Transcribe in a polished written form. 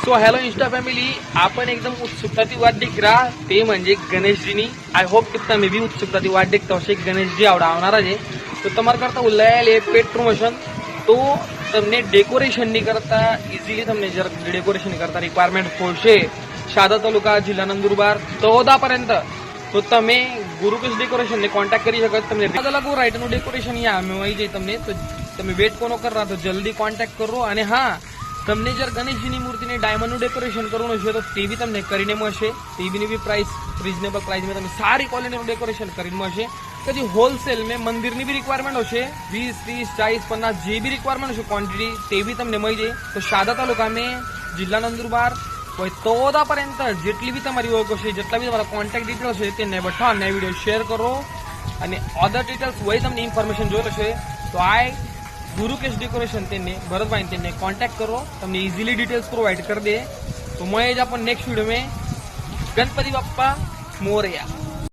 So hello Insta family, आपण एकदम उत्सुकताची वाट देख रहा ते म्हणजे गणेशजीनी। आई होप कि તમે भी उत्सुकताથી वाट देखता હશે ગણેશજી આવવાના છે। તો તમારા કરતા ઉલ્લાયેલ એ પેટ પ્રમોશન તો તમને ડેકોરેશન ની કરતા ઇઝીલી તમને જર ડેકોરેશન કરતા રિક્વાયરમેન્ટ પડશે શાદા તાલુકા જિલ્લા નંદુરબાર 14 पर्यंत તો તમે ગુરુકુશ ડેકોરેશન ને કોન્ટેક્ટ કરી શકો। તમને અલગ રાઈટ નું ડેકોરેશન અહીંયા મળી જાય તમને, તો તમે વેટ કોનો કરવા તો જલ્દી કોન્ટેક્ટ કરો। અને હા, તમને જર ગણેશજીની મૂર્તિને ડાયમંડનું ડેકોરેશન કરવાનું છે તો તે બી તમને કરીને મળશે। તેની બી પ્રાઇસ રીઝનેબલ પ્રાઇસમાં તમને સારી ક્વોલિટીનું ડેકોરેશન કરીને મળશે। પછી હોલસેલ में મંદિરની બી રિક્વાયરમેન્ટ હશે 20, 30, 40, 50 જે બી રિક્વાયરમેન્ટ હશે ક્વોન્ટિટી તે બી તમને મળી જાય। તો શાદા તાલુકા में જિલ્લા નંદુરબાર 14 पर्यंत જેટલી બી તમારી ઓળખ હશે, જેટલા બી તમારા કોન્ટેક્ટ ડિટેલ્સ છે તેને બઠા ને વિડીયો શેર કરો। અને અધર ડિટેલ્સ વહી તમને ઇન્ફોર્મેશન જોઈ હશે તો આ ગુરુકેશ ડેકોરેશન તેને ભરતભાઈ તેને કોન્ટેક્ટ કરો, તમને इजीली डिटेल्स प्रोवाइड कर दे। तो मैं अपन नेक्स्ट वीडियो में गणपति बप्पा मोरया।